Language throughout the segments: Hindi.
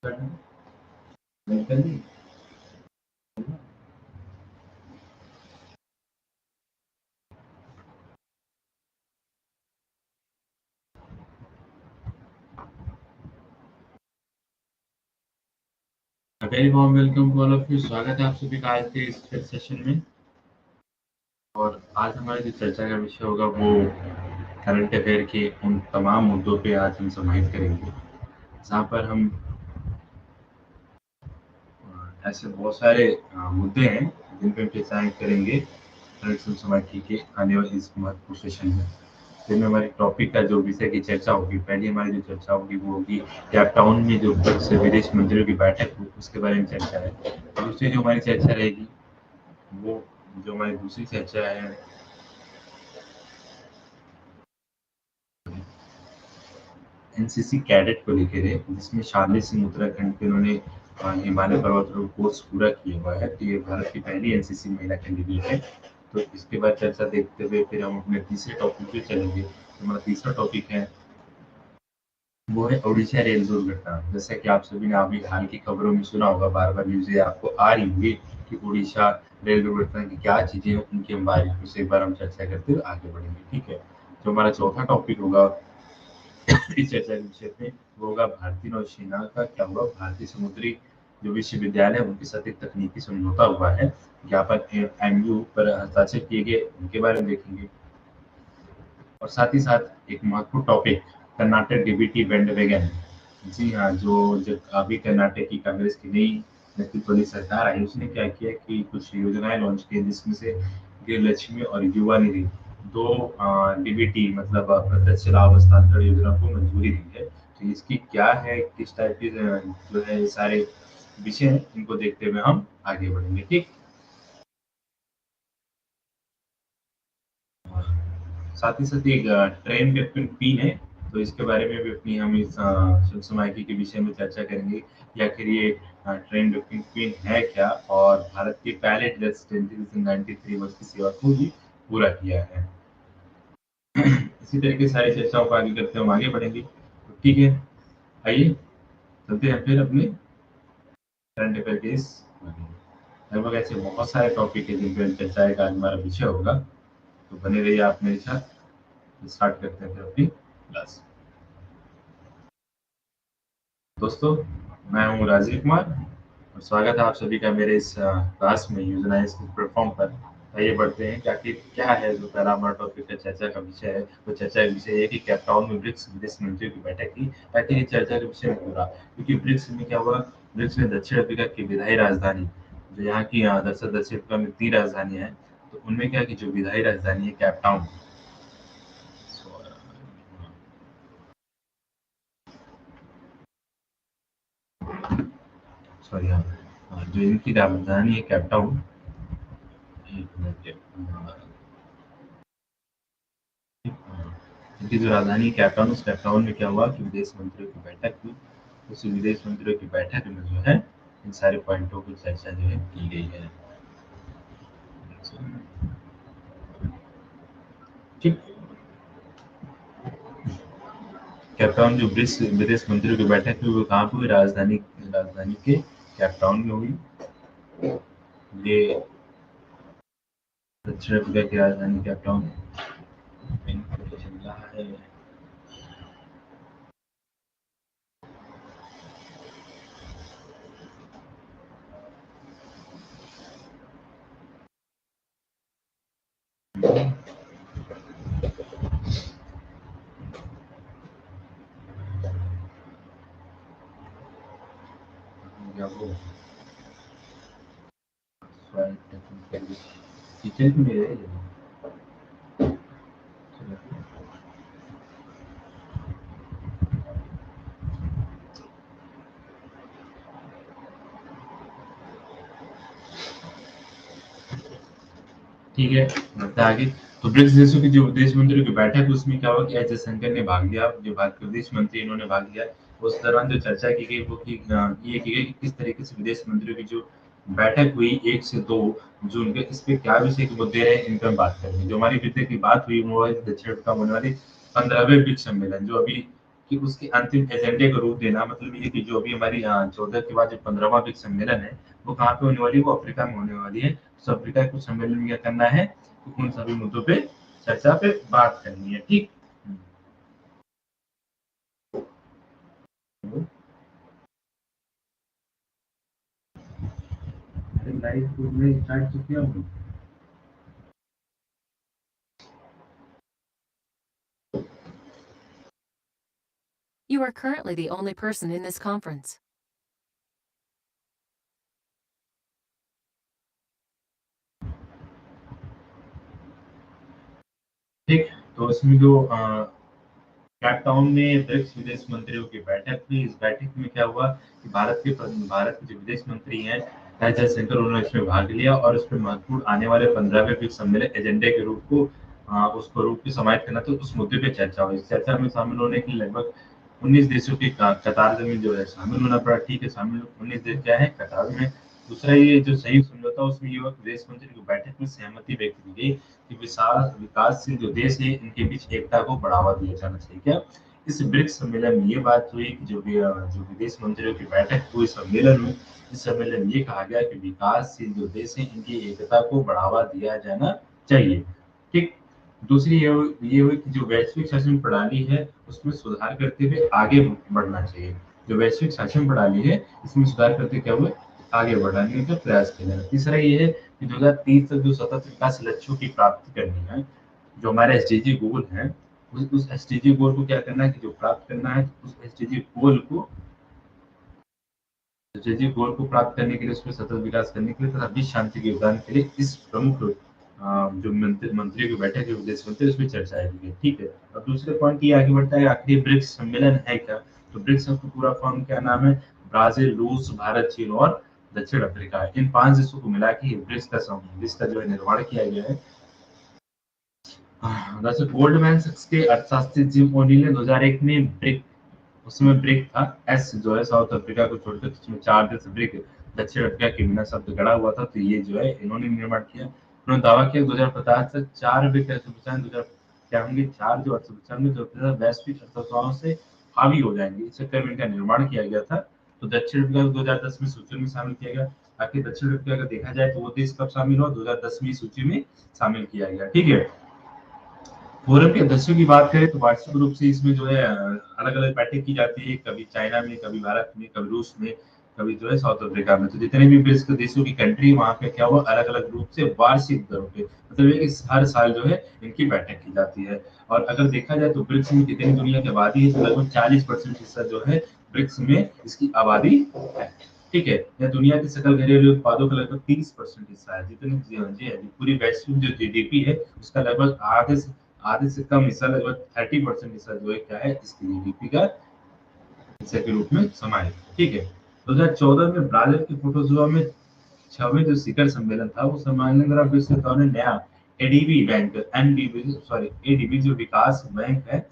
Very warm welcome to all of you. स्वागत है आप सभी का आज के इस सेशन में। और आज हमारी जो चर्चा का विषय होगा वो करंट अफेयर के उन तमाम मुद्दों पे आज हम समाहित करेंगे, जहाँ पर हम ऐसे बहुत सारे मुद्दे हैं जिन पे हम चर्चाएं करेंगे करंट सोसाइटी के आने वाले इस महत्वपूर्ण सेशन में। जिनमें हमारी टॉपिक का जो विषय की चर्चा होगी, पहली हमारी जो चर्चा होगी वो होगी कैप टाउन में जो विदेश मंत्रियों की बैठक हुई उसके बारे में चर्चा है। दूसरी जो हमारी चर्चा रहेगी वो जो हमारी दूसरी चर्चा है एनसीसी कैडेट को लेकर है, जिसमें शारदा सिंह उत्तराखंड के उन्होंने हिमालय पर्वतारोहण कोर्स पूरा किया हुआ है। तो ये भारत की पहली एनसीसी महिला कैंडिडेट है। तो इसके बाद चर्चा देखते हुए फिर हम अपने तीसरे टॉपिक पे चलेंगे। तो हमारा तीसरा टॉपिक है वो है ओडिशा रेल दुर्घटना। जैसा कि आप सभी ने अभी हाल की खबरों में सुना होगा, बार बार न्यूज़ें आपको आ रही होंगी कि ओडिशा रेल दुर्घटना की क्या चीजें हैं, उनकी हम बारीकी से एक बार हम चर्चा करते हुए आगे बढ़ेंगे। ठीक है। तो हमारा चौथा टॉपिक होगा इस चर्चा के विषय में, वो होगा भारतीय नौसेना का क्या हुआ, भारतीय समुद्री जो विश्वविद्यालय है उनके साथ एक तकनीकी समझौता हुआ है, ज्ञापन एमयू पर हस्ताक्षर किए गए, उनके बारे में देखेंगे। और साथ ही साथ एक महत्वपूर्ण टॉपिक कर्नाटक डीबीटी बैंडवैगन। जी हाँ, जो जब अभी कर्नाटक की कांग्रेस की नई नेतृत्व वाली सरकार आई, उसने क्या किया कि कुछ योजनाएं लॉन्च की, जिसमें से गृहलक्ष्मी और युवा निधि दो डीबीटी मतलब प्रत्यक्ष लाभ हस्तांतरण योजना को मंजूरी दी है। तो इसकी क्या है, किस टाइप की जो है ये सारे विषय हैं, इनको देखते हुए हम आगे बढ़ेंगे। ठीक। साथ ही साथ एक ट्रेन कैप्टन क्वीन है, तो इसके बारे में भी अपनी हम इस सुसमाइकी के विषय में चर्चा करेंगे कि आखिर ये ट्रेन कैप्टन क्वीन है क्या, और भारत के पायलट जैसे 93 वर्ष की सेवा को भी पूरा किया है। इसी तरह की सारी चर्चाओं को आगे करते हम आगे बढ़ेंगे। तो ठीक है, आइए चलते हैं फिर अपने करंट अफेयर के इस लगभग ऐसे बहुत सारे टॉपिक है जिन पर चर्चा का आज हमारा विषय होगा। तो बने रहिए आप मेरे साथ। स्टार्ट करते हैं फिर अपनी क्लास। दोस्तों, मैं हूँ राजीव कुमार और स्वागत है आप सभी का मेरे इस क्लास में यूजर इस प्लेटफॉर्म पर। आइए बढ़ते हैं कि आखिर क्या है जो पहला हमारा टॉपिक का चर्चा का विषय है। वो चर्चा का विषय है कि कैप टाउन में ब्रिक्स विदेश मंत्रियों की बैठक की। आखिर ये चर्चा का विषय पूरा क्योंकि ब्रिक्स में क्या हुआ, ब्रिक्स में दक्षिण अफ्रीका की विधायी राजधानी जो यहाँ की दरअसल दक्षिण अफ्रीका में 3 राजधानियां हैं, तो उनमें क्या है कि जो विधायी राजधानी है कैप टाउन, सॉरी हाँ, जो इनकी राजधानी है कैप टाउन। एक मिनट, इनकी जो राजधानी कैप टाउन, उस कैप टाउन में क्या हुआ कि विदेश मंत्रियों की बैठक हुई। उस विदेश मंत्रियों की बैठक में जो है इन सारे पॉइंटों की चर्चा जो है की गई है। ठीक। कैप टाउन जो विदेश मंत्रियों की बैठक हुई वो कहाँ पे हुई, राजधानी राजधानी के कैप टाउन में हुई। ये दक्षिण अफ्रीका की राजधानी कैप टाउन चल रहा है। या वो किचन में है। ठीक है, बढ़ते आगे। तो ब्रिक्स देशों की जो विदेश मंत्रियों की बैठक उसमें क्या हुआ कि एस जयशंकर ने भाग लिया, जो भारत के विदेश मंत्री इन्होंने भाग लिया। उस दौरान जो चर्चा की गई वो ये की गई कि किस तरीके से विदेश मंत्रियों की जो बैठक हुई 1 से 2 जून के, इस पे क्या विषय के मुद्दे रहे, इन पर बात करेंगे। जो हमारी विषय की बात हुई वो है दक्षिण अफ्रीका में होने वाली 15वें ब्रिक्स सम्मेलन, जो अभी कि उसके अंतिम एजेंडे को रूप देना, मतलब ये कि जो अभी हमारी 14 के बाद जो 15वां ब्रिक्स सम्मेलन है, वो कहाँ पे होने वाली है? वो अफ्रीका में होने वाली है। तो अफ्रीका के सम्मेलन में क्या करना है? तो उन सभी मुद्दों पे चर्चा पे बात करनी है, ठीक। लाइव में स्टार्ट तो किया हूँ। You are currently the only person in this conference. ठीक, तो इसमें जो कैप टाउन में ब्रिक्स विदेश मंत्रियों की बैठक हुई। इस बैठक में क्या हुआ कि भारत के जो विदेश मंत्री हैं एस जयशंकर, उन्होंने इसमें भाग लिया और इस पे महत्वपूर्ण आने वाले 15वें ब्रिक्स सम्मेलन एजेंडे के रूप को उसको रूप में समाहित करना, तो उस मुद्दे पे चर्चा हुई। इस चर्चा में शामिल होने के लिए लगभग 19 देशों की कतार में जो है शामिल होना पड़ा। ठीक है, शामिल 19 देश क्या है कतार में। दूसरा ये जो संयुक्त समझौता, उसमें युवा विदेश मंत्री की बैठक में सहमति व्यक्त की गई कि विकासशील जो देश है इनके बीच एकता को बढ़ावा दिया जाना चाहिए। क्या इस ब्रिक्स सम्मेलन में ये बात हुई कि जो विदेश मंत्रियों की बैठक हुई सम्मेलन में, इस सम्मेलन में ये कहा गया कि विकासशील जो देश है इनकी एकता को बढ़ावा दिया जाना चाहिए, ठीक। दूसरी ये हुई कि जो वैश्विक शासन प्रणाली है उसमें सुधार करते हुए आगे बढ़ना चाहिए। जो वैश्विक शासन प्रणाली है इसमें सुधार करते क्या हुए? आगे बढ़ाने का प्रयास किया जाए। तीसरा ये है कि 2030 तक जो सतत विकास लक्ष्यों की प्राप्ति करनी है, जो हमारे एसडीजी गोल है, उस एसडीजी गोल को क्या करना है कि जो प्राप्त करना है, उस एसडीजी गोल को प्राप्त करने के लिए, उसमें सतत विकास करने के लिए तथा विश्व शांति के योगदान के लिए इस प्रमुख जो मंत्रियों की बैठक है विदेश मंत्री, उसमें चर्चा की, ठीक है। अब दूसरे पॉइंट ये आगे बढ़ता है, आखिरी ब्रिक्स सम्मेलन है क्या? तो ब्रिक्स का पूरा फॉर्म क्या नाम है? ब्राजील, रूस, भारत, चीन और दक्षिण अफ्रीका। इन 5 देशों को मिला के ब्रिक्स का जो है निर्माण किया गया है। वैसे गोल्डमैन सैक्स के अर्थशास्त्री जिम ओनील ने 2001 में उसमें ब्रिक था, एस जो है साउथ अफ्रीका को छोड़कर, उसमें 4 देश ब्रिक दक्षिण अफ्रीका के बिना शब्द गढ़ा हुआ था, तो ये जो है इन्होंने निर्माण किया। उन्होंने दावा किया 2050 तक 4 ब्रिक अर्थव्यवस्थाएं क्या होंगी? 4 जो अर्थव्यवस्थाएं जो वैश्विक अर्थव्यवस्थाओं से हावी हो जाएंगी। इस चक्कर में इनका निर्माण किया गया था। तो दक्षिण अफ्रीका को 2010 में सूची में शामिल किया गया। आखिर दक्षिण अफ्रीका का देखा जाए तो वो देश कब शामिल हुआ? 2010वीं सूची में शामिल किया गया, ठीक है। फोरम के अध्यक्षों की बात करें तो वार्षिक रूप से इसमें जो है अलग अलग बैठक की जाती है, कभी चाइना में, कभी भारत में, कभी रूस में, कभी जो है साउथ अफ्रीका में। तो जितने भी ब्रिक्स के देशों की कंट्री वहां पे क्या हुआ, अलग अलग रूप से वार्षिक दरों पे, मतलब ये कि हर साल जो है इनकी बैठक की जाती है। और अगर देखा जाए तो ब्रिक्स में कितनी दुनिया की आबादी है, तो लगभग 40% हिस्सा जो है ब्रिक्स में इसकी आबादी है, ठीक है। या दुनिया के सकल घरेलू उत्पादों का लगभग 30% हिस्सा है। जितनी जी है पूरी वैश्विक जो जीडीपी है उसका लगभग आधे से कम हिस्सा, लगभग 30% हिस्सा जो है क्या है, इसकी जीडीपी का हिस्से के रूप में समाहित, ठीक है। 2014 में ब्राजील के फोटोजुआ में 6वें जो शिखर सम्मेलन था, वो सम्मेलन द्वारा विश्व सरकार ने नया एडीबी बैंक, एडीबी जो विकास बैंक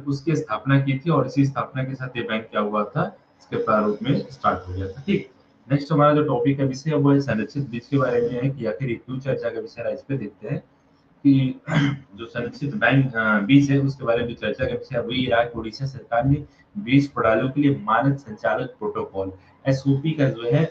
उसकी स्थापना की थी, और इसी स्थापना के साथ ये बैंक क्या हुआ था, इसके प्रारूप में स्टार्ट हो गया था, ठीक। नेक्स्ट हमारा जो टॉपिक का विषय है वो है संरक्षित बीज के बारे में है कि आखिर ये क्यों चर्चा का विषय है, इस पे देखते हैं कि जो संरक्षित बैंक बीज है उसके बारे में चर्चा का विषय वही रहा कि उड़ीसा सरकार ने बीज प्रणालियों के लिए मानक संचालक प्रोटोकॉल एसओपी का जो है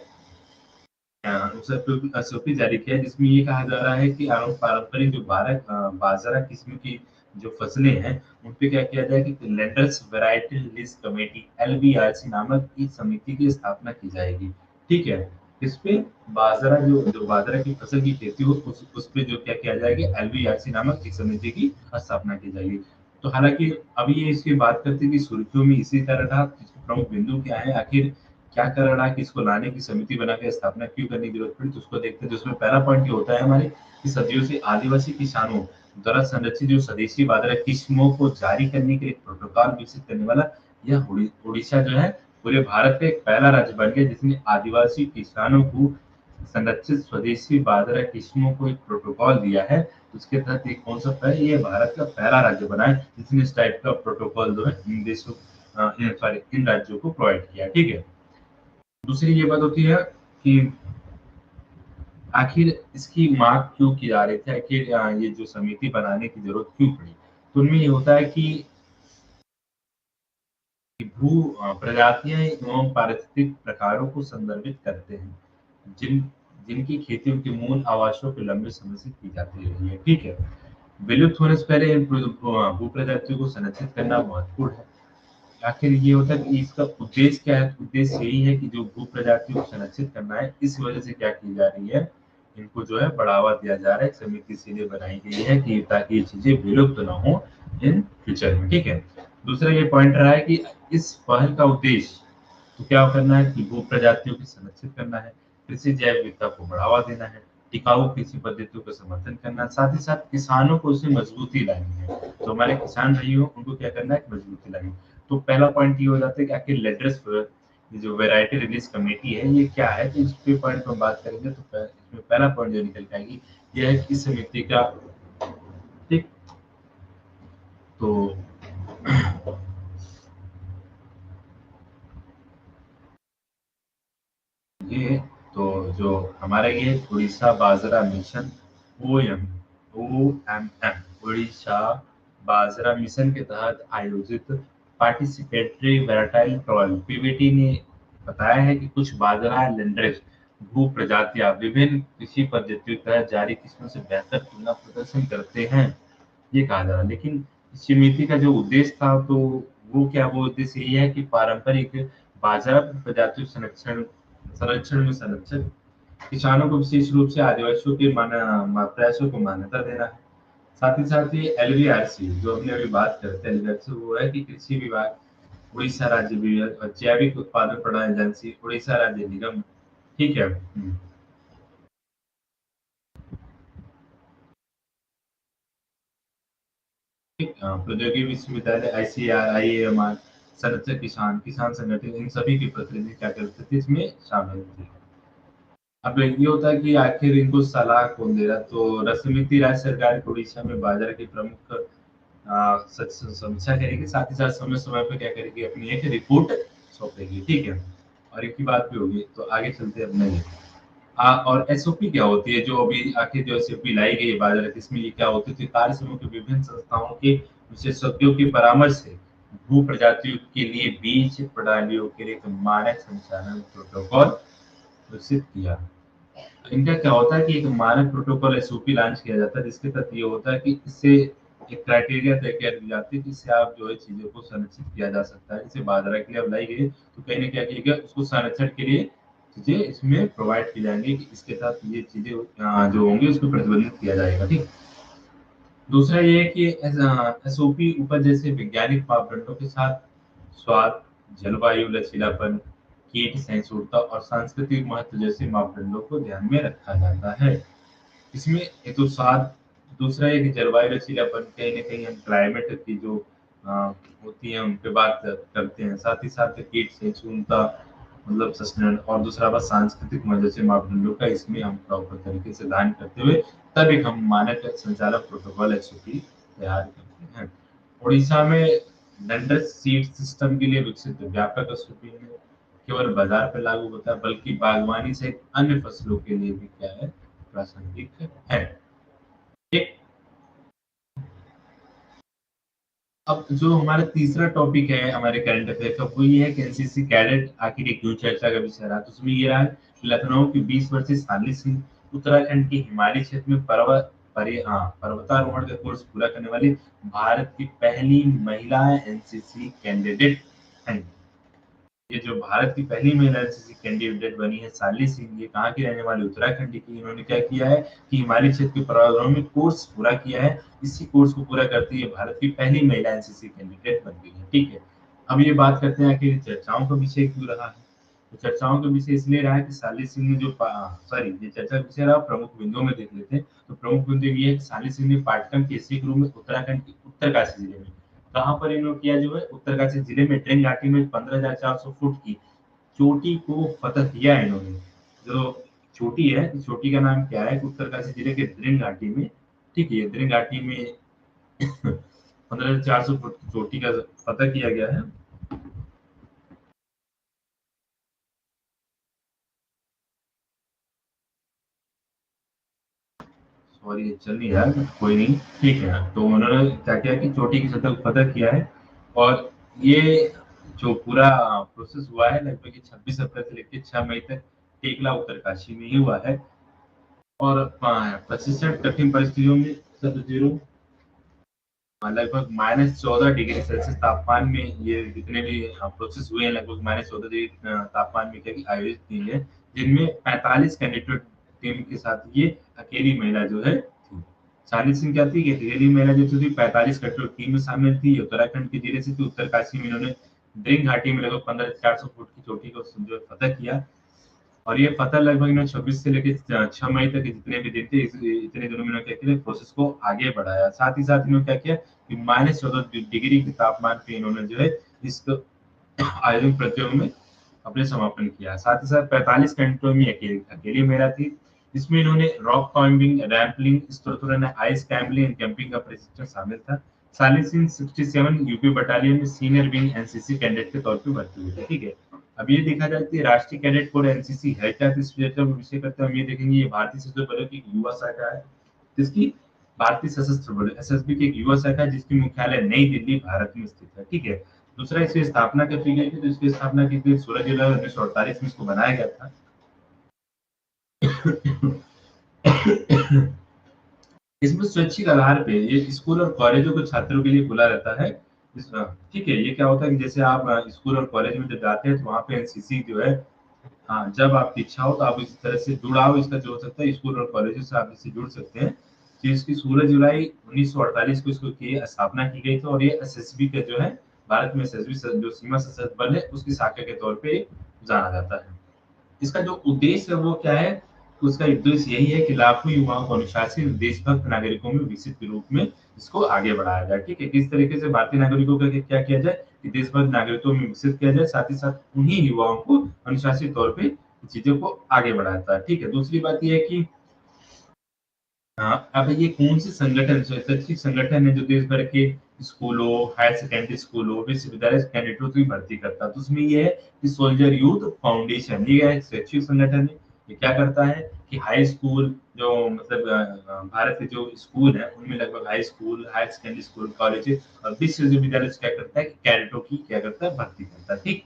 एसओपी जारी किया है, जिसमें ये कहा जा रहा है कि पारंपरिक जो बाजरा किस्म की जो फसलें हैं उन पे क्या किया जाए कि लेंडर्स वैरायटी लिस्ट कमेटी एलवीआरसी नामक एक समिति की स्थापना की जाएगी, ठीक है। इस पे बाजरा की फसल की खेती हो उस पे जो क्या किया जाएगा, एलवीआरसी नामक एक समिति की स्थापना की जाएगी। तो हालांकि अभी ये इसकी बात करते हैं कि सुर्खियों में इसी तरह रहा, प्रमुख बिंदु क्या है, आखिर क्या कर रहा है कि इसको लाने की समिति बना के स्थापना क्यों करने की जरूरत पड़ी, तो उसको देखते हैं। तो उसमें पहला पॉइंट ये होता है हमारे कि सदियों से आदिवासी किसानों द्वारा संरक्षित जो स्वदेशी बाजरा किस्मों को जारी करने के लिए प्रोटोकॉल विकसित करने वाला यह उड़ीसा जो है पूरे भारत का एक पहला राज्य बन गया जिसने आदिवासी किसानों को संरक्षित स्वदेशी बाजरा किस्मों को एक प्रोटोकॉल दिया है। उसके तहत ये कौन सा है, ये भारत का पहला राज्य बना है जिसने इस टाइप का प्रोटोकॉल जो है इन देशों इन राज्यों को प्रोवाइड किया, ठीक है। दूसरी ये बात होती है कि आखिर इसकी मांग क्यों की जा रही थी, आखिर ये जो समिति बनाने की जरूरत क्यों पड़ी। तो उनमें ये होता है कि भू प्रजातियां एवं पारिस्थितिक प्रकारों को संदर्भित करते हैं जिनकी खेती उनके मूल आवासों पे लंबे समय से की जाती रही है। ठीक है। विलुप्त होने से पहले इन भू प्रजातियों को संरक्षित करना महत्वपूर्ण है। आखिर ये होता है कि इसका उद्देश्य क्या है? उद्देश्य यही है कि जो भू प्रजातियों को संरक्षित करना है, इस वजह से क्या की जा रही है, इनको जो है बढ़ावा दिया जा रहा है। एक समिति इसीलिए बनाई गई है कि ताकि ये चीजें विलुप्त ना हो इन फ्यूचर में। ठीक है। दूसरा ये पॉइंट रहा है कि इस पहल का उद्देश्य तो क्या करना है कि भू प्रजातियों को संरक्षित करना है, कृषि जैव विविधता को बढ़ावा देना है, टिकाऊ कृषि पद्धतियों का समर्थन करना, साथ ही साथ किसानों को उसमें मजबूती लानी है। तो हमारे किसान भाई हो उनको क्या करना है, मजबूती लानी। तो पहला पॉइंट ये हो जाता है कि आखिर लेटर्स जो वैरायटी रिलीज कमेटी है ये क्या है, तो इस पे पॉइंट में बात करेंगे तो इसमें पहला पॉइंट जो निकल के आएगी यह है कि समिति का ठीक। तो ये तो जो हमारा ये उड़ीसा बाजरा मिशन ओएम ओएमएम उड़ीसा बाजरा मिशन के तहत आयोजित पार्टिसिपेटरी वैराटाइल ट्रायल पीवीटी ने बताया है कि कुछ बाजरा लैंडरेज भू प्रजातियां विभिन्न कृषि पद्धतियों के तहत जारी किस्मों से बेहतर तुलना प्रदर्शन करते हैं, ये कहा जा रहा है। लेकिन इस समिति का जो उद्देश्य था तो वो उद्देश्य यही है कि पारंपरिक बाजरा प्रजातियों संरक्षण संरक्षण में संरक्षक किसानों को विशेष रूप से आदिवासियों के प्रयासों को मान्यता देना है। साथ ही साथ ये एलवीआरसी जो हमने अभी बात करते हैं एलवीआरसी वो है कि कृषि विभाग उड़ीसा राज्य विभाग और जैविक उत्पादन प्रणाली एजेंसी उड़ीसा राज्य निगम। ठीक है। प्रौद्योगिकी विश्वविद्यालय आईसीआर आईएएमआर संरक्षक किसान किसान संगठन इन सभी के प्रतिनिधि क्या करते थे इसमें शामिल थे। अब ये होता है कि आखिर इनको सलाह कौन दे रहा, तो समिति राज्य सरकार को उड़ीसा में बाजार की प्रमुख समीक्षा करेगी, साथ ही साथ समय समय पर क्या करेगी, अपनी एक रिपोर्ट सौंपेगी। ठीक है। और एक ही बात भी होगी तो आगे चलते अपने और एसओपी क्या होती है, जो अभी आखिर जो एसओपी लाई गई है बाजार इसमें ये क्या होती है, कार्य समूह के विभिन्न संस्थाओं के विशेषज्ञों के परामर्श से भू प्रजातियों के लिए बीज प्रणालियों के लिए एक मानक संचालन प्रोटोकॉल विकसित किया। इनका क्या होता है कि एक मानक प्रोटोकॉल एसओपी लॉन्च किया जाता है जिसके तहत ये होता है कि इससे एक क्राइटेरिया तय कर दी जाती है जिससे आप जो है चीजों को संरक्षित किया जा सकता है। जैसे बाजरा के लिए अब लाई गई तो कहीं ना क्या किया गया उसको संरक्षण के लिए चीजें इसमें प्रोवाइड की जाएंगी कि इसके तहत ये चीजें जो होंगी उसको प्रतिबंधित किया जाएगा। ठीक। दूसरा ये है कि एसओपी ऊपर जैसे वैज्ञानिक मापदंडों के साथ स्वाद, जलवायु लचीलापन, कीट सहिष्णुता और सांस्कृतिक महत्व जैसे मापदंडों को ध्यान में रखा जाता है। इसमें एक तो स्वाद, दूसरा है कि जलवायु लचीलापन, कहीं न कहीं हम क्लाइमेट की जो होती है उन पे बात करते हैं। साथ ही साथ कीट सहिष्णुता मतलब सस्टेन, और दूसरा बात सांस्कृतिक जैसे मापदंडों का इसमें हम प्रॉपर तरीके से ध्यान करते हुए तब एक हम मानक संचालक प्रोटोकॉल एसओपी तैयार करते हैं। उड़ीसा में लैंडर सीड सिस्टम के लिए विकसित व्यापक एसओपी में केवल बाजार पर लागू होता है बल्कि बागवानी से अन्य फसलों के लिए भी क्या है, प्रासंगिक है। एक अब जो हमारा तीसरा टॉपिक है हमारे करंट अफेयर का वो ये है कि एनसीसी कैडेट आखिर एक क्यों चर्चा का विषय रहा, तो उसमें ये रहा कि लखनऊ की 20 वर्षीय शालिनी सिंह उत्तराखंड के हिमालय क्षेत्र में पर्वतारोहण का कोर्स पूरा करने वाली भारत की पहली महिला एनसीसी कैंडिडेट हैं। ये जो भारत की पहली महिला एनसीसी कैंडिडेट बनी है शालिनी सिंह, ये कहाँ की रहने वाली, उत्तराखंड की। इन्होंने क्या किया है कि हिमालय क्षेत्र के पर्वतारोहण में कोर्स पूरा किया है। इसी कोर्स को पूरा करते हुए भारत की पहली महिला एनसीसी कैंडिडेट बन गई है। ठीक है। अब ये बात करते हैं कि चर्चाओं का विषय क्यों रहा है, तो चर्चाओं का विषय इसलिए रहा है कि शालिनी सिंह ने जो सॉरी ये चर्चा का विषय रहा, प्रमुख बिंदुओं में देख लेते हैं। तो प्रमुख बिंदु ये है कि शालिनी सिंह ने पाटकम के एससी ग्रुप में उत्तराखंड के उत्तरकाशी जिले में, कहाँ पर इन्होंने किया जो है, उत्तरकाशी जिले में ट्रेन घाटी में 15,400 फुट की चोटी को फतह किया है इन्होंने। जो चोटी है, चोटी का नाम क्या है, उत्तरकाशी जिले के द्रिंग घाटी में। ठीक है। द्रिंग घाटी में 15,400 फुट की चोटी का फतह किया गया है। सॉरी ये चल नहीं रहा है, कोई नहीं। ठीक है। तो उन्होंने क्या किया कि चोटी की सतह फतह किया है। और ये जो पूरा प्रोसेस हुआ है लगभग 26 अप्रैल से लेकर 6 मई तक टेकला उत्तरकाशी में ही हुआ है। और प्रशिक्षण कठिन परिस्थितियों में सब जीरो लगभग -14 डिग्री सेल्सियस तापमान में ये जितने भी प्रोसेस हुए हैं लगभग -14 डिग्री तापमान में क्या आयोजित की है, जिनमें 45 कैंडिडेट टीम के साथ ये अकेली महिला जो है थी। शाली सिंह क्या थी, अकेली महिला जो थी 45 कैंडिडेट टीम में शामिल थी। उत्तराखंड के जिले से थी। उत्तरकाशी में इन्होंने ड्रिंग घाटी में लगभग 15,400 फुट की चोटी को जो फतह किया। और ये फतह लगभग इन्होंने 26 से लेकर 6 मई तक जितने भी दिन थे इतने दिनों में इन्होंने क्या किया, प्रोसेस को आगे बढ़ाया। साथ ही साथ इन्होंने क्या किया कि -14 डिग्री के तापमान पे इन्होंने जो है इस आयोजन प्रतियोगिता में अपने समापन किया। साथ ही साथ 45 घंटों में अकेली महिला थी। इसमें इन्होंने रॉक क्लाइंबिंग, रैम्पलिंग, स्त्रोतुरन, आइस कैम्बलिंग एंड कैंपिंग का प्रशिक्षण शामिल था। साली सिंह 67 यूपी बटालियन में सीनियर विंग एनसीसी कैडेट के तौर पे भर्ती हुए थे। ठीक है, अब ये देखा जाए कि राष्ट्रीय कैडेट कोर एनसीसी है क्या, किस विषय करते हैं हम ये देखेंगे। ये भारतीय सशस्त्र बलों की युवा शाखा है, जिसकी भारतीय सशस्त्र बल एसएसबी की एक युवा शाखा है, जिसकी मुख्यालय नई दिल्ली भारत में स्थित है। ठीक है, दूसरा इसकी स्थापना कब की गई थी, तो इसकी स्थापना की थी 16 जुलाई 1948 में इसको बनाया गया था। इसमें स्वैच्छिक आधार पे ये स्कूल और कॉलेजों के छात्रों के लिए खुला रहता है। ठीक है, ये क्या होता है कि जैसे आप स्कूल और कॉलेज में जब जाते हैं तो वहाँ पे एनसीसी जो है, हाँ, जब आपकी इच्छा हो तो आप इस तरह से जुड़ाव इसका जो हो सकता है स्कूल और कॉलेजों से आप इससे जुड़ सकते हैं। तो इसकी 16 जुलाई 1948 को इसको की स्थापना की गई थी। और ये एसएसबी का जो है, भारत में एसएसबी जो सीमा सशस्त्र बल है उसकी शाखा के तौर पे जाना जाता है। इसका जो उद्देश्य है वो क्या है, उसका उद्देश्य यही है कि लाखों युवाओं को अनुशासित देशभक्त नागरिकों में विकसित के रूप में इसको आगे बढ़ाया जाए। ठीक है, किस तरीके से भारतीय नागरिकों का क्या किया जाए कि देशभक्त नागरिकों में विकसित किया जाए, साथ ही साथ उन्हीं युवाओं को अनुशासित तौर पे चीजों को आगे बढ़ाता है। ठीक है, दूसरी बात यह है कि अब ये कौन से संगठन, शैक्षिक संगठन है जो देश भर के स्कूलों, हायर सेकेंडरी स्कूलों, विश्वविद्यालय कैडेटों की भर्ती करता है। तो उसमें ये है कि सोल्जर यूथ फाउंडेशन, ये एक शैक्षिक संगठन है। ये क्या करता है कि हाई स्कूल जो मतलब भारत के जो स्कूल है उनमें लगभग high school, higher secondary school, college और विश्वविद्यालय क्या करता है कि कैडेटों की क्या करता है, भर्ती करता है। ठीक,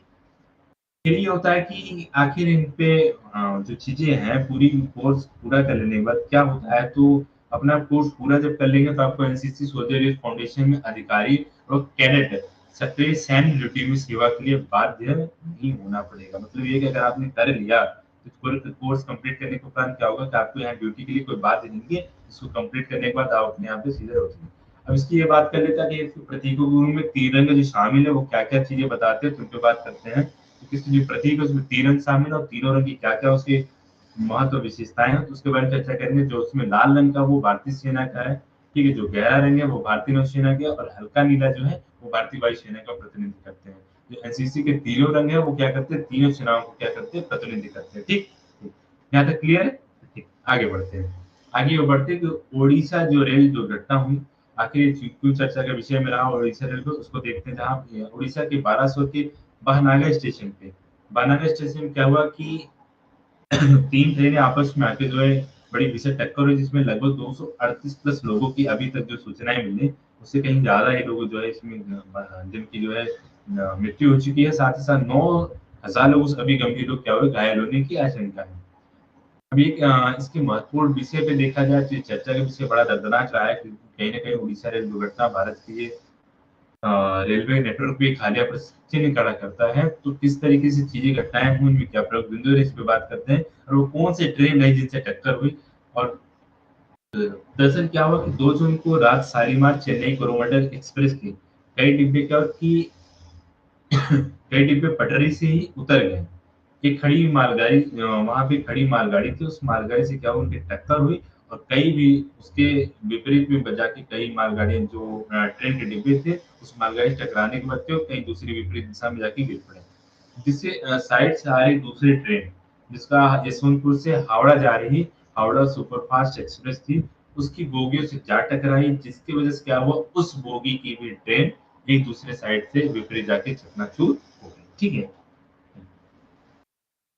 फिर ये होता है कि आखिर इन पे जो चीजें हैं पूरी कोर्स पूरा कर लेने के बाद क्या होता है, तो अपना कोर्स पूरा जब कर लेंगे तो आपको एनसीसी सोल्जर यूथ फाउंडेशन में अधिकारी और कैडेट सक्रिय सैन्य ड्यूटी में सेवा के लिए बाध्य नहीं होना पड़ेगा। मतलब ये कि अगर आपने कर लिया तो कोर्स कंप्लीट करने के उपरांत क्या होगा कि आपको यहाँ ड्यूटी के लिए कोई बाध्य नहीं है। इसको कंप्लीट करने के बाद आप अपने यहाँ पे सीधे हो जाएंगे। अब इसकी ये बात कर लेते हैं कि प्रतीकों के रूप में तिरंगे जो शामिल है वो क्या क्या चीजें बताते हैं, तो उन पे बात करते हैं। किसी जो प्रतीक है उसमें तीन रंग शामिल है और तीनों रंग की क्या क्या उसके महत्व विशेषताएं हैं, तो उसके बारे में चर्चा करेंगे। जो उसमें लाल रंग का वो भारतीय सेना का है। ठीक है, जो गहरा रंग है वो भारतीय नौसेना का, और हल्का नीला जो है वो भारतीय वायुसेना का प्रतिनिधित्व करते हैं। जो एनसीसी के तीनों रंग है वो क्या करते हैं, तीनों सेनाओं को क्या करते हैं, प्रतिनिधित्व करते हैं। ठीक, यहाँ तक क्लियर है। ठीक, आगे बढ़ते हैं। आगे बढ़ते हैं कि ओडिशा जो रेल दुर्घटना हुई, आखिर क्यों चर्चा का विषय में रहा ओडिशा रेल को, उसको देखते हैं। जहाँ ओडिशा के 1200 के बहनागा स्टेशन पे, बहनागा स्टेशन में क्या हुआ कि 3 ट्रेनें आपस में आके जो है बड़ी भीषण टक्कर हुई, जिसमें लगभग 238 प्लस लोगों की अभी तक जो सूचनाएं मिली, उससे कहीं ज्यादा ही लोग जो है इसमें जिनकी जो है मृत्यु हो चुकी है। साथ ही साथ 9,000 लोगों से अभी गंभीर लोग क्या हुए, घायल होने की आशंका है। अभी इसके महत्वपूर्ण विषय पे देखा जाए तो ये चर्चा का विषय बड़ा दर्दनाक रहा है, क्योंकि कहीं ना कहीं उड़ीसा रेल दुर्घटना भारत की ये रेलवे नेटवर्क पे एक हालिया परिस्थिति खड़ा करता है। तो किस तरीके से चीजें घटनाएं हुई, उनमें क्या प्रयोग बिंदु है, इस पे बात करते हैं। और वो कौन से ट्रेन है जिनसे टक्कर हुई। और दरअसल क्या हुआ कि 2 जून को रात शालीमार चेन्नई कोरोमंडल एक्सप्रेस की कई डिब्बे क्या हुआ कि कई डिब्बे पटरी से ही उतर गए। एक खड़ी मालगाड़ी वहां पे खड़ी मालगाड़ी थी, उस मालगाड़ी से क्या हुआ, उनकी टक्कर हुई। और कई भी उसके विपरीत में बजा के कई मालगाड़ियां जो ट्रेन के डिब्बे थे उस मालगाड़ी से टकराने के बाद कहीं दूसरी विपरीत दिशा में जाके गिर पड़े, जिससे साइड से आ रही दूसरी ट्रेन जिसका यशवंतपुर से हावड़ा जा रही हावड़ा सुपरफास्ट एक्सप्रेस थी, उसकी बोगियों से जा टकराई, जिसकी वजह से क्या हुआ, उस बोगी की भी ट्रेन एक दूसरे साइड से विपरीत जाके चकनाचूर हो गई। ठीक है,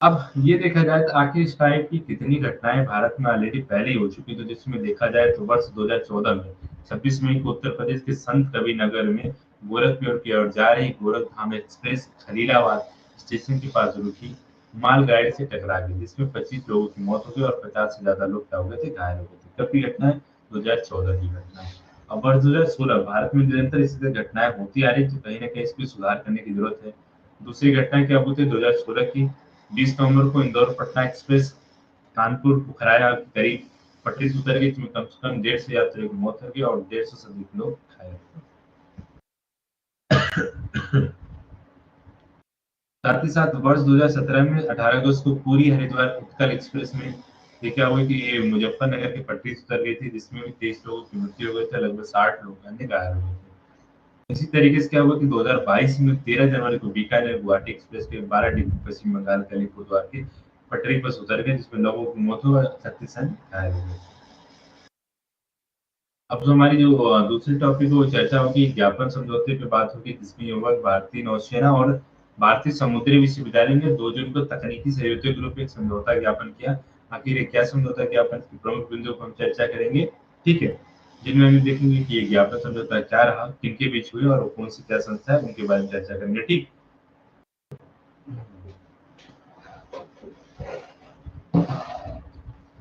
अब ये देखा जाए तो आखिर इस टाइप की कितनी घटनाएं भारत में ऑलरेडी पहले ही हो चुकी। तो जिसमें देखा जाए तो वर्ष 2014 में 26 मई को उत्तर प्रदेश के संत कबीर नगर में गोरखपुर की ओर जा रही गोरखधाम एक्सप्रेस खलीलाबाद स्टेशन के पास रुकी, मालगाड़ी से टकरा गई, जिसमें 25 लोगों की मौत हो गई और 50 से ज्यादा लोग क्या हो गए थे, घायल हो गए थे। कब की घटना है? 2014 की घटना है। अब वर्ष 2016, भारत में निरंतर इसी तरह घटनाएं होती आ रही, तो कहीं ना कहीं इसमें सुधार करने की जरूरत है। दूसरी घटना क्या हुई थी 2016 की? 20 नवंबर को इंदौर पटना एक्सप्रेस कानपुर पुखराया के करीब पटरी से उतर गई, जिसमें कम से कम 150 यात्रियों की मौत हो गई और 150 से अधिक लोग घायल हो गए। साथ ही साथ वर्ष 2017 में 18 अगस्त को पूरी हरिद्वार उत्कल एक्सप्रेस में ये क्या हुआ कि ये मुजफ्फरनगर की पटरी से उतर गई थी, जिसमें भी 23 लोगों की मृत्यु हो गई थी, लगभग 60 लोग अन्य घायल हो गए थे। इसी तरीके से क्या हुआ कि 2022 में 13 जनवरी को बीकानेर गुवाहाटी एक्सप्रेस के 12 डिब्बे पश्चिम बंगाल के अलीपुरद्वार की पटरी पर से उतर गए, जिसमें लोगों की मौत हुई और 36 अन्य घायल हो गए। अब जो हमारी जो दूसरी टॉपिक है वो चर्चा होगी ज्ञापन समझौते पे बात होगी, जिसमें ये होगा भारतीय नौसेना और भारतीय समुद्री विश्वविद्यालय ने 2 जून को तकनीकी सहयोग के रूप में एक समझौता ज्ञापन किया। आखिर ये क्या समझौता ज्ञापन की प्रमुख बिंदुओं पर हम चर्चा करेंगे, ठीक है, जिनमें हम देखेंगे कि ये ज्ञापन समझौता क्या रहा, किनके बीच हुई और कौन सी क्या संस्था है, उनके बारे में चर्चा करेंगे, ठीक।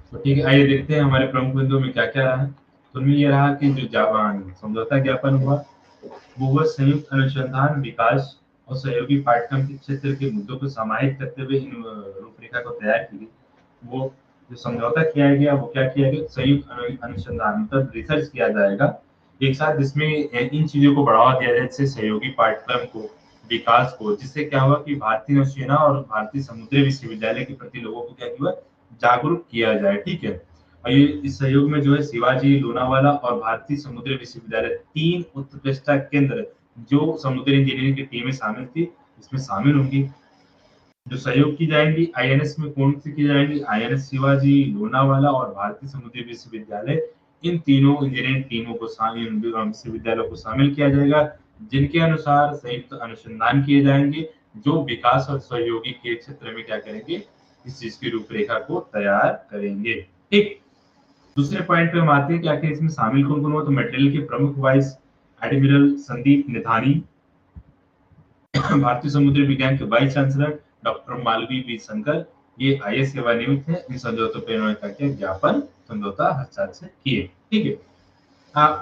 तो ठीक है, आइए देखते हैं हमारे प्रमुख बिंदुओं में क्या क्या रहा है। तो उनमें ये रहा कि जो जापान समझौता ज्ञापन हुआ वो हुआ संयुक्त अनुसंधान विकास और सहयोगी पाठ्यक्रम के क्षेत्र के मुद्दों को समाहित करते हुए इन रूपरेखा को तैयार की गई। वो जो समझौता किया गया वो क्या किया गया, संयुक्त अनुसंधान मतलब रिसर्च किया जाएगा एक साथ, जिसमें इन चीजों को बढ़ावा दिया जाए, जैसे सहयोगी पाठ्यक्रम को, विकास को, जिससे क्या हुआ कि भारतीय नौसेना और भारतीय समुद्री विश्वविद्यालय के प्रति लोगों को क्या हुआ, जागरूक किया जाए, ठीक है। और ये इस सहयोग में जो है शिवाजी, लोनावाला और भारतीय समुद्री विश्वविद्यालय 3 उत्कृष्टता केंद्र जो समुद्री इंजीनियरिंग की टीमें शामिल थी, इसमें शामिल होंगी। जो सहयोग की जाएंगी आईएनएस में कौन सी की जाएंगी, आईएनएस शिवाजी, लोनावाला और भारतीय समुद्री विश्वविद्यालय, इन तीनों इंजीनियरिंग टीमों को विश्वविद्यालयों को शामिल किया जाएगा, जिनके अनुसार संयुक्त अनुसंधान किए जाएंगे, जो विकास और सहयोगी के क्षेत्र में क्या करेंगे, इस चीज की रूपरेखा को तैयार करेंगे, ठीक। दूसरे पॉइंट पे हम आते हैं कि आखिर इसमें शामिल कौन कौन हुआ, तो मेटेरियल के प्रमुख वाइस एडमिरल संदीप निधानी, भारतीय समुद्री विज्ञान के vice chancellor doctor Malvi B Shankar, ये आईएएस सेवानिवृत्त है। इन समझौतों पर इन्होंने क्या किया, ज्ञापन समझौता हस्ताक्षर किए, ठीक है।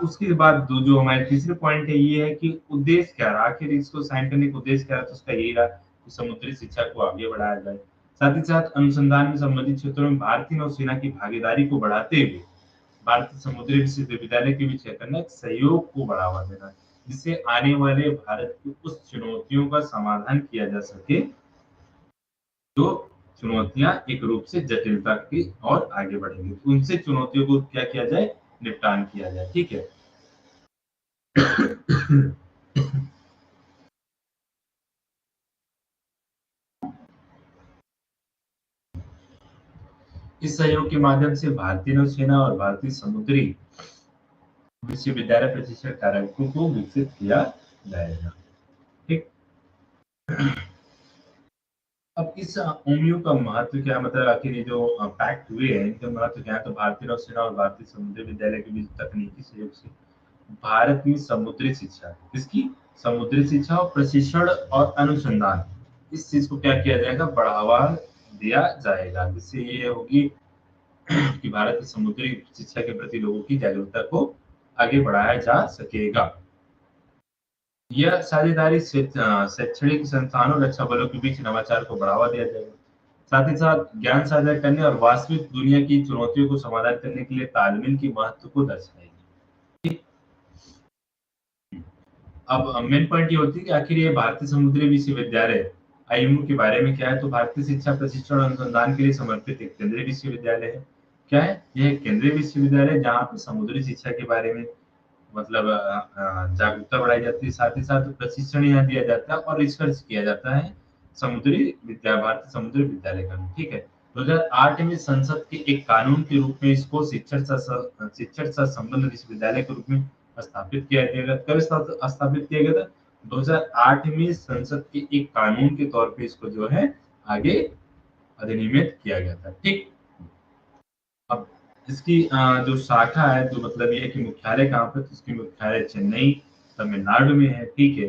उसके बाद जो हमारे तीसरे पॉइंट है ये है कि उद्देश्य क्या रहा, आखिर इसको साइन करने का उद्देश्य क्या रहा, तो उसका यही रहा कि समुद्री शिक्षा को आगे बढ़ाया जाए, साथ ही साथ अनुसंधान में संबंधित क्षेत्रों में भारतीय नौसेना की भागीदारी को बढ़ाते हुए भारतीय समुद्री विश्वविद्यालय के बीच क्या करना है, सहयोग को बढ़ावा देना, जिससे आने वाले भारत की उस चुनौतियों का समाधान किया जा सके जो चुनौतियां एक रूप से जटिलता की और आगे बढ़ेंगी, तो उनसे चुनौतियों को क्या किया जाए, निपटान किया जाए, ठीक है। इस सहयोग के माध्यम से भारतीय नौसेना और भारतीय समुद्री विश्वविद्यालय प्रशिक्षण कार्यक्रम को विकसित किया जाएगा, ठीक। अब इस ओमियो का महत्व क्या, मतलब आखिर ये जो पैक्ट हुए हैं इनका महत्व क्या है, तो भारतीय नौसेना और भारतीय समुद्री विद्यालय के बीच तकनीकी सहयोग से भारत में समुद्री शिक्षा, इसकी समुद्री शिक्षा और प्रशिक्षण और अनुसंधान, इस चीज को क्या किया जाएगा, बढ़ावा दिया जाएगा, जिससे ये होगी कि भारत की समुद्री शिक्षा के प्रति लोगों की जागरूकता को आगे बढ़ाया जा सकेगा। यह साझेदारी शैक्षणिक संस्थानों और रक्षा बलों के बीच नवाचार को बढ़ावा दिया जाएगा, साथ ही साथ ज्ञान साझा करने और वास्तविक दुनिया की चुनौतियों को समाधान करने के लिए तालमेल के महत्व को दर्शाएगी। अब मेन पॉइंट ये होती है कि आखिर ये भारतीय समुद्री विश्वविद्यालय आईएमयू के बारे में क्या है, तो भारतीय शिक्षा प्रशिक्षण और अनुसंधान के लिए समर्पित एक केंद्रीय विश्वविद्यालय है। क्या है, यह एक केंद्रीय विश्वविद्यालय जहाँ पे समुद्री शिक्षा के बारे में मतलब जागरूकता बढ़ाई जाती है, साथ ही साथ प्रशिक्षण यहाँ दिया जाता है और रिसर्च किया जाता है भारतीय समुद्री विद्यालय का, ठीक है। 2008 में संसद के एक कानून के रूप में इसको शिक्षण सह संबंध विश्वविद्यालय के रूप में स्थापित किया गया। कब स्थापित किया गया था, 2008 में संसद के एक कानून के तौर पे इसको जो है आगे अधिनियमित किया गया था, ठीक। अब इसकी जो शाखा है, जो मतलब ये है कि मुख्यालय कहाँ पर, तो इसकी मुख्यालय चेन्नई तमिलनाडु में है, ठीक है।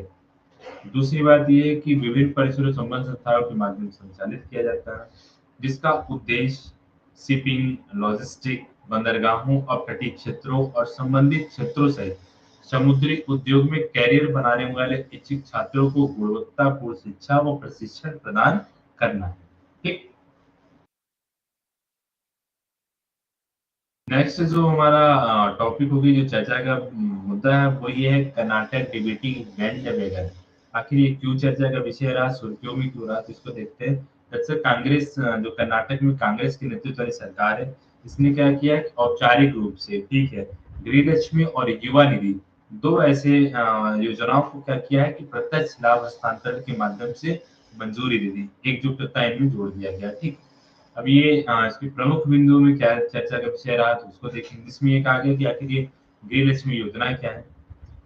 दूसरी बात ये है कि विभिन्न परिसरों संबंध संस्थाओं के माध्यम से संचालित किया जाता है, जिसका उद्देश्य शिपिंग, लॉजिस्टिक, बंदरगाहों, अपतटीय क्षेत्रों और संबंधित क्षेत्रों सहित समुद्री उद्योग में कैरियर बनाने वाले इच्छुक छात्रों को गुणवत्तापूर्ण शिक्षा व प्रशिक्षण प्रदान करना है। ठीक। नेक्स्ट जो हमारा टॉपिक होगी, जो चर्चा का मुद्दा है, वो ये है कर्नाटक डीबीटी बैंड वैगन। आखिर ये क्यों चर्चा का विषय रहा, सुर्खियों में क्यों रहा, तो इसको देखते हैं। दरअसल कांग्रेस, जो कर्नाटक में कांग्रेस की नेतृत्व वाली सरकार है, इसने क्या किया कि औपचारिक रूप से, ठीक है, गृहलक्ष्मी और युवा निधि, दो ऐसे योजनाओं को क्या किया है कि प्रत्यक्ष लाभ हस्तांतरण के माध्यम से मंजूरी दे दी, एकजुटता इनमें जोड़ दिया गया। ठीक। अब ये इसके प्रमुख बिंदुओं में क्या चर्चा का विषय रहा, तो उसको देखेंगे। जिसमें ये कहा गया कि आखिर ये गृहलक्ष्मी योजना क्या है।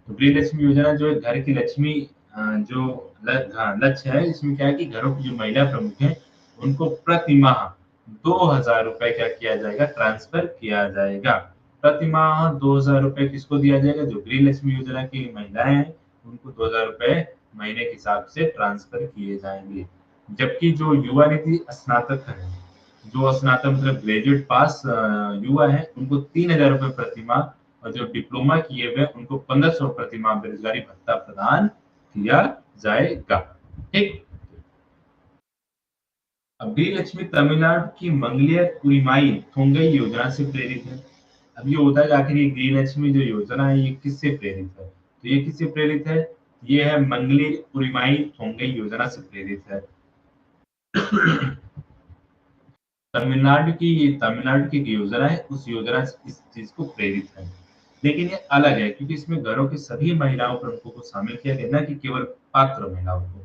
तो गृहलक्ष्मी योजना जो है घर की लक्ष्मी, जो लक्ष्य है, इसमें क्या है कि घरों की जो महिला प्रमुख है, उनको प्रति माह 2,000 रुपए क्या किया जाएगा, ट्रांसफर किया जाएगा। प्रति माह 2,000 रुपए किसको दिया जाएगा, जो गृहलक्ष्मी योजना की महिलाएं हैं, उनको 2,000 रुपए महीने के हिसाब से ट्रांसफर किए जाएंगे। जबकि जो युवा निधि स्नातक है, जो स्नातक मतलब ग्रेजुएट पास युवा है, उनको 3,000 रुपए प्रति माह, और जो डिप्लोमा किए हुए उनको 1,500 प्रति माह बेरोजगारी भत्ता प्रदान किया जाएगा। ठीक। अब गृहलक्ष्मी तमिलनाडु की मंगलिया कुरिमाई थोंगई योजना से प्रेरित है। अब ये होता है कि आखिर ये गृहलक्ष्मी जो योजना है, ये किससे प्रेरित है, तो ये किससे प्रेरित है, ये है मंगली कुरिमाई थोंगई योजना से प्रेरित है। तमिलनाडु की एक योजना है, उस योजना से इस चीज को प्रेरित है। लेकिन ये अलग है, क्योंकि इसमें घरों की सभी महिलाओं प्रमुखों को शामिल किया गया, ना कि केवल पात्र महिलाओं को।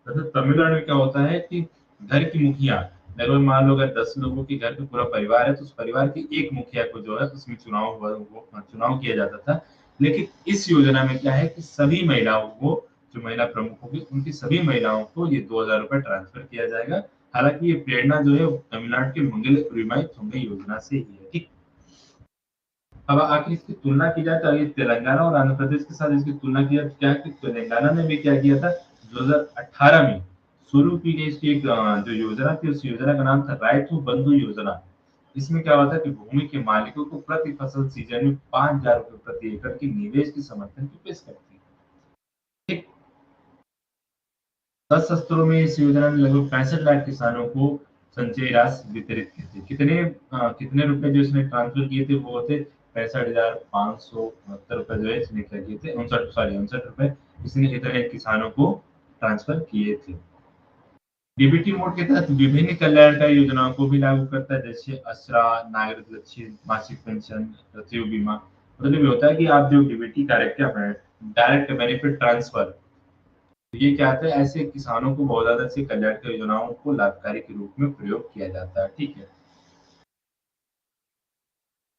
तो तमिलनाडु में क्या होता है कि घर की मुखिया, लगभग मान लो अगर 10 लोगों के घर का पूरा परिवार है, तो उस परिवार की एक मुखिया को जो है उसमें चुनाव किया जाता था। लेकिन इस योजना में क्या है कि सभी महिलाओं को, जो महिला प्रमुख होगी, उनकी सभी महिलाओं को ये 2,000 रुपए ट्रांसफर किया जाएगा। हालांकि ये प्रेरणा जो है तमिलनाडु के मंगल उरिमाई थोंगई योजना से ही है। ठीक। अब आखिर इसकी तुलना की जाए, तो अगर तेलंगाना और आंध्र प्रदेश के साथ इसकी तुलना की जाए, तो क्या है कि तेलंगाना ने भी क्या किया था, 2018 में शुरू की गई इसकी एक जो योजना थी, उस योजना का नाम था रायतू बंधु योजना। इसमें क्या होता है कि भूमि के मालिकों को प्रति फसल सीजन में 5,000 रुपए प्रति एकड़ की निवेश की समर्थन की पेश करती है। ठीक। 10 सत्रों में इस योजना ने लगभग 65 लाख किसानों को संचयी राशि वितरित की थी। कितने रुपए जो इसने ट्रांसफर किए थे, वो थे 65,569 रुपए, जो है इसने क्या किए थे, 59 रुपए इसने इतने किसानों को ट्रांसफर किए थे। डीबीटी मोड के तहत विभिन्न कल्याणकारी योजनाओं को भी लागू करता है, जैसे असरा, नागरिक लक्ष्य, मासिक पेंशन, मृत्यु बीमा। मतलब ये होता है कि आप जो डीबीटी कार्यक्रम है, डायरेक्ट बेनिफिट ट्रांसफर, तो ये क्या आता है, ऐसे किसानों को बहुत ज्यादा से कल्याणकारी योजनाओं को लाभकारी के रूप में प्रयोग किया जाता है। ठीक है।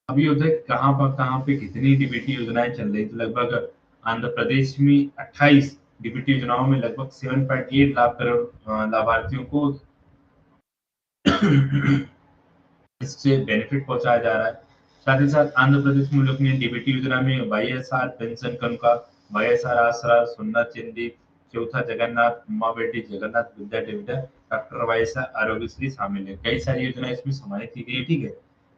अभी होता है कहाँ पे कितनी डीबीटी योजनाएं चल रही, तो लगभग आंध्र प्रदेश में 28 डीबीटी योजनाओं में लगभग 7.8 लाख करोड़ लाभार्थियों को इससे बेनिफिट पहुंचाया जा रहा है। साथ ही साथ आंध्र प्रदेश में लोग ने डीबीटी योजना में वाईएसआर पेंशन कनुका, वाईएसआर आसरा, सुन्ना चंदी, चौथा जगन्नाथ, माँ बेटी जगन्नाथ विद्या डिविडा, डॉक्टर वाईएसआर आरोग्यश्री शामिल है। कई सारी योजनाएं इसमें समाहित की गई है। ठीक है।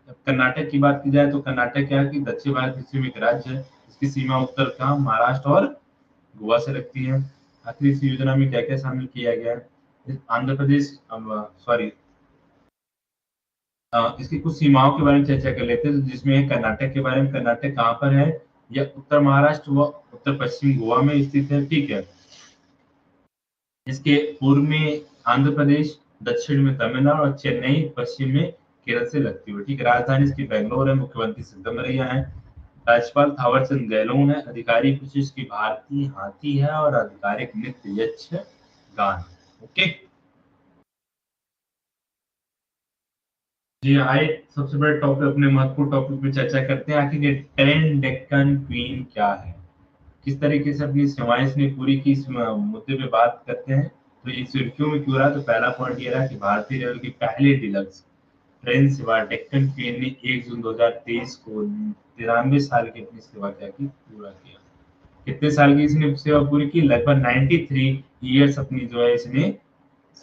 अब कर्नाटक की बात की जाए, तो कर्नाटक क्या है कि दक्षिण भारत हिस्से में एक राज्य है। इसकी सीमा उत्तर का महाराष्ट्र और गोवा से लगती है। आखिर इस योजना में क्या क्या शामिल किया गया है, आंध्र प्रदेश, सॉरी, इसकी कुछ सीमाओं के बारे में चर्चा कर लेते हैं, तो जिसमें है कर्नाटक के बारे में। कर्नाटक कहाँ पर है, यह उत्तर महाराष्ट्र व उत्तर पश्चिम गोवा में स्थित है। ठीक है। इसके पूर्व में आंध्र प्रदेश, दक्षिण में तमिलनाडु और चेन्नई पश्चिम में केरल से लगती हुई। ठीक है। राजधानी इसकी बेंगलोर है, मुख्यमंत्री सिद्धमरैया है, राज्यपाल थावरचंद गहलोत है, अधिकारी कुछ इसकी भारतीय हाथी है, और आधिकारिक नृत्य यक्षगान। ओके। जी आइए सबसे बड़े टॉपिक, अपने महत्वपूर्ण टॉपिक पे चर्चा करते हैं। आखिर ये 10 डेक्कन क्वीन क्या है, किस तरीके से अपनी सेवाएं इसने पूरी की, इस मुद्दे पे बात करते हैं। तो ये सुर्खियों में क्यों रहा, तो पहला पॉइंट ये रहा कि भारतीय रेलवे की पहली डिलक्स ट्रेन सेवा डेक्कन क्वीन ने 1 जून 2023 को 93 साल की अपनी सेवा क्या की, पूरा किया। कितने साल की इसने सेवा पूरी की? लगभग 93 ईयर्स अपनी जो है इसने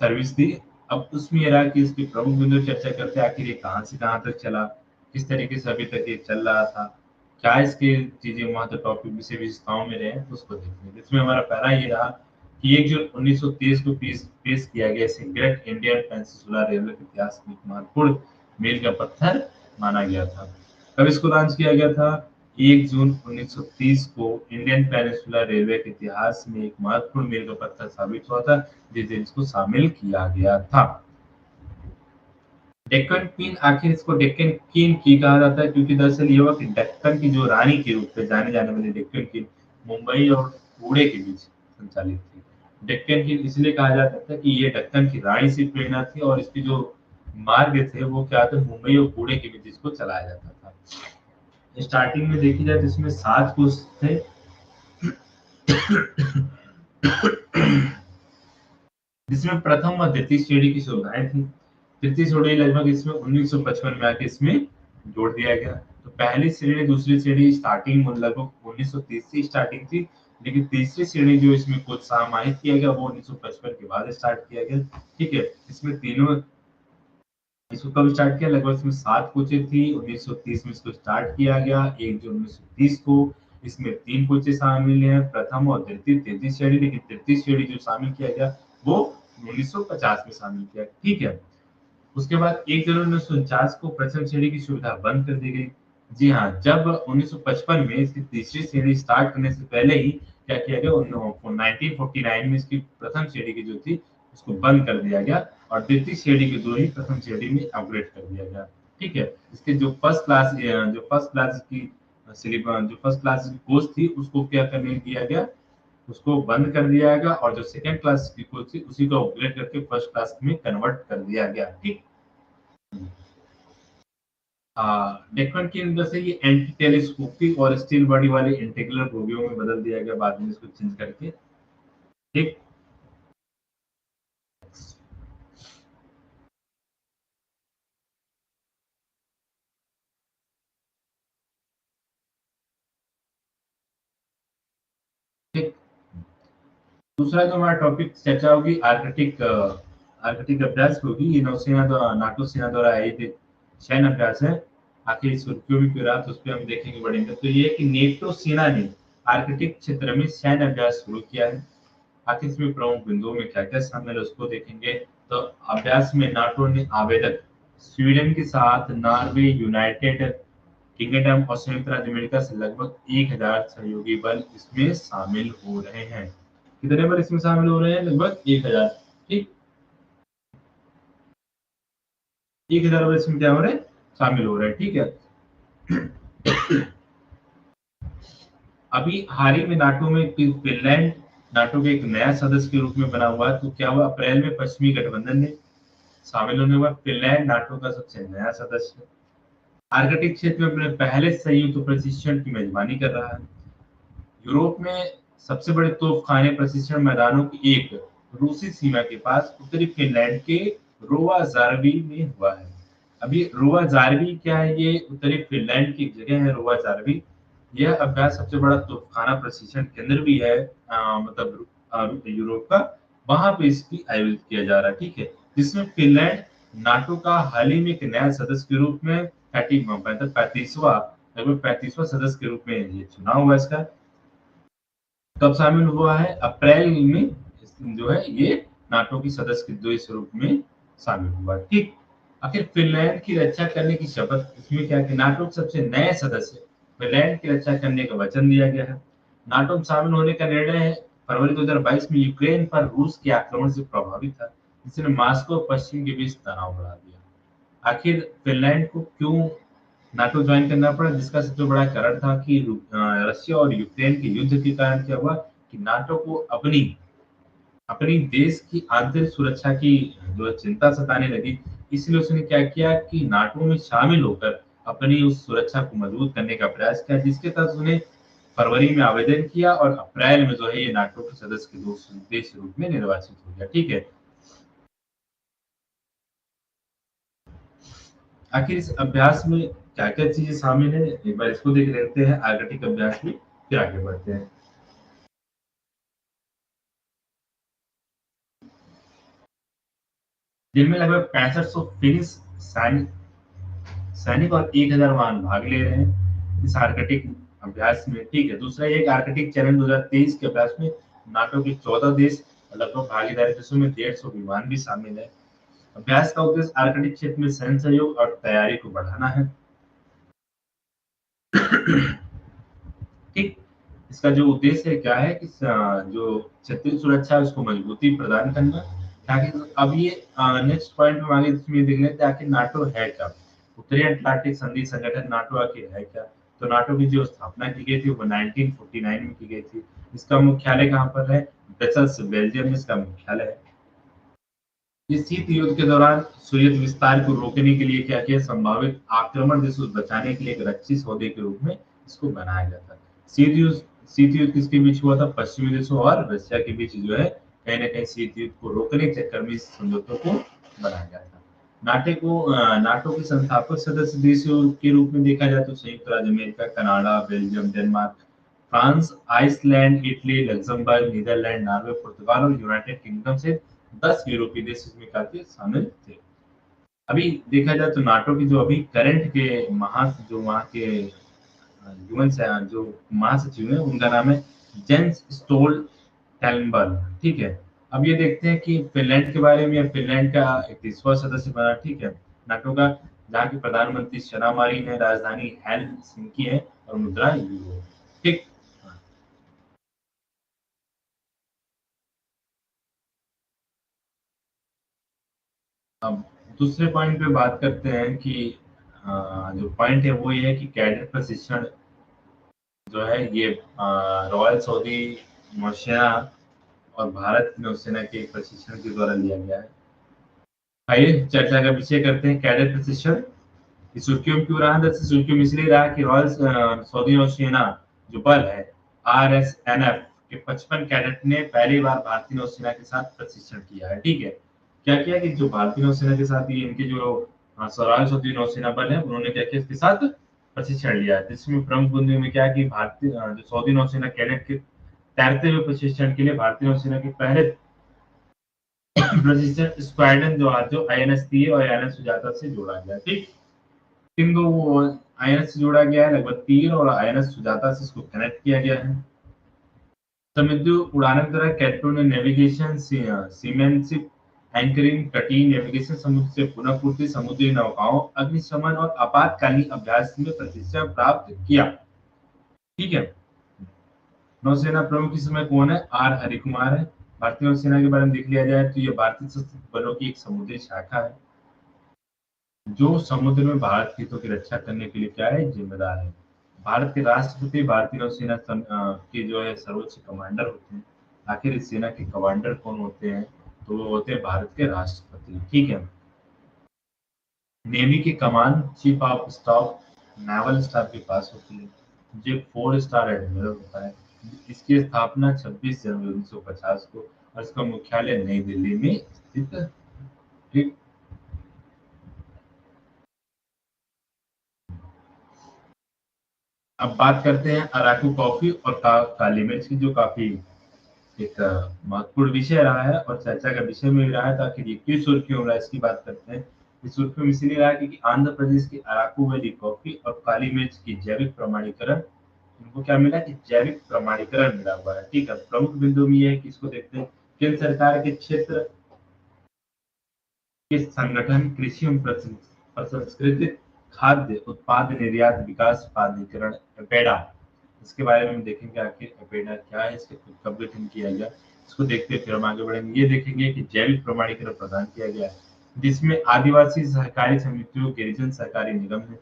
सर्विस दी। अब उसमें ये रहा कि इसकी प्रमुख बिंदु चर्चा करते हैं, आखिर ये कहाँ से कहाँ तक चला, किस तरीके से अभी तक ये चल रहा था, क्या इसके चीजें वहां तक टॉपिक विषय विशेषताओं में रहे, तो उसको देखते हैं। इसमें हमारा पहला ये रहा कि 1 जून 1923 को पेश किया गया इसे ग्रेट इंडियन पेनिनसुला रेलवे के इतिहास में एक महत्वपूर्ण मील का पत्थर माना गया था। कब इसको लॉन्च किया गया था? 1 जून 1930 को इंडियन पेनिनसुला रेलवे के इतिहास में एक महत्वपूर्ण मील का पत्थर साबित हुआ था, जिस दिन इसको शामिल किया गया था। डेक्कन क्वीन, आखिर इसको डेक्कन क्वीन की कहा जाता है क्योंकि दरअसल ये हुआ कि दक्कन की जो रानी के रूप में जाने जाने वाली डेक्कन क्वीन मुंबई और पुणे के बीच संचालित थी। डेक्कन क्वीन इसलिए कहा जाता था कि ये दक्कन की रानी से प्रेरणा थी और इसके जो मार्ग थे वो क्या थे, मुंबई और पुणे के बीच इसको चलाया जाता था। स्टार्टिंग में देखी जाए तो इसमें 7 कोच थे। जिसमें प्रथम और द्वितीय श्रेणी की सुविधाएं थी। तृतीय श्रेणी लगभग इसमें 1955 में आके इसमें जोड़ दिया गया। तो पहली श्रेणी दूसरी श्रेणी स्टार्टिंग में लगभग 1930 से स्टार्टिंग थी, लेकिन तीसरी श्रेणी जो इसमें कुछ समाहित किया गया वो 1955 के बाद स्टार्ट किया गया। ठीक है, इसमें तीनों इसको कब स्टार्ट किया? लगभग इसमें 7 कोचें थी। 1930 में इसको स्टार्ट किया गया 1 जून 1930 को। इसमें 3 कोचें शामिल हैं, प्रथम और द्वितीय तृतीय श्रेणी, लेकिन तृतीय श्रेणी जो शामिल किया गया वो 1950 में शामिल किया। ठीक है, उसके बाद 1 जनवरी 1949 को प्रथम श्रेणी की सुविधा बंद कर दी गई। जी हाँ, जब 1955 में इसकी तीसरी श्रेणी स्टार्ट करने से पहले ही क्या किया गया, 1949 में इसकी प्रथम श्रेणी की जो थी उसको बंद कर दिया गया और द्वितीय श्रेणी के दो ही प्रथम श्रेणी में अपग्रेड कर दिया गया। ठीक है, इसके जो फर्स्ट क्लास की कोच थी उसको क्या करने दिया गया, उसको बंद कर दिया गया और जो सेकंड क्लास की कोच थी उसी को अपग्रेड करके फर्स्ट क्लास में कन्वर्ट कर दिया गया। ठीक, डेक्कन की अंदर से ये एंटी टेलीस्कोपिक और स्टील बॉडी वाले इंटीग्रल बोगियों में बदल दिया गया बाद में इसको चेंज करके। ठीक, ठीक। दूसरा जो हमारा टॉपिक चर्चा होगी आर्कटिक अभ्यास होगी। ये नौसेना द्वारा नाटो सेना द्वारा आयोजित सैन्य अभ्यास है। आखिर इसको क्यों भी क्यों रहा तो उस पर हम देखेंगे बढ़ेंगे। तो ये है कि नेटो सेना ने आर्कटिक क्षेत्र में सैन्य अभ्यास शुरू किया है। आखिर इसमें प्रमुख बिंदुओं में क्या क्या शामिल है उसको देखेंगे। तो अभ्यास में नाटो ने आवेदक स्वीडन के साथ नॉर्वे, यूनाइटेड किंगडम और संयुक्त राज्य अमेरिका से लगभग 1000 सहयोगी बल इसमें शामिल हो रहे हैं। कितने बल इसमें शामिल हो रहे हैं? लगभग 1000। ठीक, 1000 बल इसमें क्या हो रहे हैं? शामिल हो रहे हैं। ठीक है, अभी हाल ही में नाटो में फिनलैंड नाटो के एक नया सदस्य के रूप में बना हुआ है। तो क्या हुआ, अप्रैल में पश्चिमी गठबंधन में शामिल होने के बाद फिनलैंड नाटो का सबसे नया सदस्य आर्कटिक क्षेत्र में अपने पहले संयुक्त प्रशिक्षण की मेजबानी कर रहा है। यूरोप में सबसे बड़े तोपखाने प्रशिक्षण मैदानों की एक रूसी सीमा के पास उत्तरी फिनलैंड के रोवाजार्वी में हुआ है। अभी रोवाजार्वी क्या है? ये उत्तरी फिनलैंड की एक जगह है रोवाजार्वी। यह अभ्यास सबसे बड़ा तोपखाना प्रशिक्षण केंद्र भी है, मतलब यूरोप का। वहां पे इसकी आयोजित किया जा रहा है। ठीक है, जिसमें फिनलैंड नाटो का हाल ही में एक नया सदस्य के रूप में 35वां लगभग 35वां सदस्य के रूप में ये चुनाव हुआ इसका। कब शामिल हुआ है? अप्रैल में जो है ये नाटो की सदस्य के दो स्वरूप में शामिल हुआ। ठीक, आखिर फिनलैंड की रक्षा करने की शपथ इसमें क्या कि नाटो के सबसे नए सदस्य फिनलैंड की रक्षा करने का वचन दिया गया है। नाटो में शामिल होने का निर्णय फरवरी 2022 में यूक्रेन पर रूस के आक्रमण से प्रभावित था, जिसने मॉस्को और पश्चिम के बीच तनाव बढ़ा दिया। आखिर फिनलैंड को क्यों नाटो ज्वाइन करना पड़ा? जिसका सबसे बड़ा कारण था कि रशिया और यूक्रेन के युद्ध के कारण क्या हुआ कि नाटो को अपनी अपनी देश की आंतरिक सुरक्षा की जो है चिंता सताने लगी। इसलिए उसने क्या किया कि नाटो में शामिल होकर अपनी उस सुरक्षा को मजबूत करने का प्रयास किया, जिसके तहत उसने फरवरी में आवेदन किया और अप्रैल में जो है ये नाटो के सदस्य के दो देश रूप में निर्वाचित हो गया। ठीक है, आखिर इस अभ्यास में क्या क्या चीजें शामिल है एक बार इसको देख लेते हैं आर्कटिक अभ्यास में, फिर आगे बढ़ते हैं। जिनमें लगभग 6500 फिनिश सैनिक सैनिक और 1000 वाहन भाग ले रहे हैं इस आर्कटिक अभ्यास में। ठीक है, दूसरा एक आर्कटिक चरण 2023 के अभ्यास में नाटो के 14 देश और लगभग भागीदारी देशों में 150 विमान भी शामिल है। अभ्यास का उद्देश्य आर्कटिक क्षेत्र में सैन्य सहयोग और तैयारी को बढ़ाना है। ठीक, इसका जो उद्देश्य है क्या है कि जो क्षेत्रीय सुरक्षा है उसको मजबूती प्रदान करना, ताकि अब ये नेक्स्ट पॉइंट में आगे इसमें देख लेते हैं आखिर नाटो है क्या। उत्तरी अटलांटिक संधि संगठन नाटो आखिर है क्या। तो नाटो की जो स्थापना की गई थी वो 1949 में की गई थी। इसका मुख्यालय कहाँ पर है? ब्रसेल्स बेल्जियम में इसका मुख्यालय है। इस शीत युद्ध के दौरान सोवियत विस्तार को रोकने के लिए क्या किया, संभावित आक्रमण देशों को बचाने के लिए एक रक्षी सौदे के रूप में इसको बनाया गया था। शीत युद्ध किसके बीच हुआ था? पश्चिमी देशों और रशिया के बीच जो है कहीं ना कहीं शीत युद्ध को रोकने के चक्कर में इस समझौतों को बनाया गया था। नाटो के संस्थापक सदस्य देशों के रूप में देखा जाए तो संयुक्त राज्य America, Canada, Belgium, Denmark, France, Iceland, Italy, Luxembourg, Netherland, Norway, पुर्तगाल और यूनाइटेड किंगडम से 10 यूरोपीय देश इसमें काफी शामिल थे। अभी देखा जाए तो नाटो की जो अभी करंट के जो वहाँ के ह्यूमन जो महासचिव है उनका नाम है जेंस स्टोलटेनबर्ग। ठीक है, अब ये देखते हैं कि फिनलैंड के बारे में। फिनलैंड का 31वां सदस्य बना, ठीक है, नाटो का, जहाँ की प्रधानमंत्री शना मारिन है, राजधानी हेलसिंकी है और मुद्रा यूरो है। ठीक, अब दूसरे पॉइंट पे बात करते हैं कि जो पॉइंट है वो ये है कि कैडेट प्रशिक्षण जो है ये रॉयल सऊदी नौसेना और भारत नौसेना के प्रशिक्षण के द्वारा लिया गया है। आइए चर्चा का विषय करते हैं कैडेट प्रशिक्षण। ये सुर्खियों में क्यों रहा? दरअसल सुर्खियों में इसलिए रहा कि रॉयल सऊदी नौसेना जो बल है RSNF के 55 कैडेट ने पहली बार भारतीय नौसेना के साथ प्रशिक्षण किया है। ठीक है, क्या किया कि जो भारतीय नौसेना के साथ ये इनके जो रॉयल सऊदी नौसेना बल है उन्होंने क्या किया, इसके साथ प्रशिक्षण लिया है। जिसमें प्रमुख बिंदु में क्या है कि भारतीय जो सऊदी नौसेना कैडेट के तैरते हुए प्रशिक्षण के लिए भारतीय नौसेना के पहले प्रशिक्षण स्क्वाड्रन जो INS थी और INS सुजाता से जोड़ा गया। ठीक, इन दो INS से जोड़ा गया है, लगभग तीर और INS सुजाता से इसको कनेक्ट किया गया है। समुद्री उड़ानों की तरह कैडेटों ने नेविगेशन, सीमेनशिप, एंकरिंग, तटीय नेविगेशन, समुद्र से पुनः पूर्ति, समुद्री नौकाओं, अग्निशमन और आपातकालीन अभ्यास में प्रशिक्षण प्राप्त किया। ठीक है, नौसेना प्रमुख इस समय कौन है? R हरिकुमार है। भारतीय नौसेना के बारे में देख लिया जाए तो ये भारतीय सशस्त्र बलों की एक समुद्री शाखा है जो समुद्र में भारत के हितों की रक्षा करने के लिए क्या है, जिम्मेदार है। भारत के राष्ट्रपति भारतीय नौसेना के जो है सर्वोच्च कमांडर होते हैं। आखिर इस सेना के कमांडर कौन होते हैं? तो वो होते हैं भारत के राष्ट्रपति। ठीक है, नेवी की कमान chief of staff naval staff के पास होती है, जो 4 स्टार एडमिरल होता है। इसकी स्थापना 26 जनवरी 1950 को और इसका मुख्यालय नई दिल्ली में स्थित है। ठीक, अब बात करते हैं अराकू कॉफी और काली मिर्च की, जो काफी एक महत्वपूर्ण विषय रहा है और चर्चा का विषय में भी रहा है। तो आखिर ये क्यों सुर्खियों में रहा है, इसकी बात करते हैं। इस सुर्खियों में इसलिए रहा है क्योंकि आंध्र प्रदेश की अराकू वैली कॉफी और काली मिर्च की जैविक प्रमाणीकरण, इनको क्या मिला कि जैविक प्रमाणीकरण मिला हुआ है। ठीक है, प्रमुख बिंदु में ये है कि इसको देखते हैं। केंद्र सरकार के क्षेत्र के संगठन कृषि एवं प्रसंस्कृत खाद्य उत्पाद निर्यात विकास प्राधिकरण एपेडा, इसके बारे में हम देखेंगे आखिर एपेडा क्या है, इसके कब गठन किया गया, इसको देखते फिर हम आगे बढ़ेंगे। ये देखेंगे कि जैविक प्रमाणीकरण प्रदान किया गया है जिसमें आदिवासी सहकारी समितियों, गिरिजन सहकारी निगम ने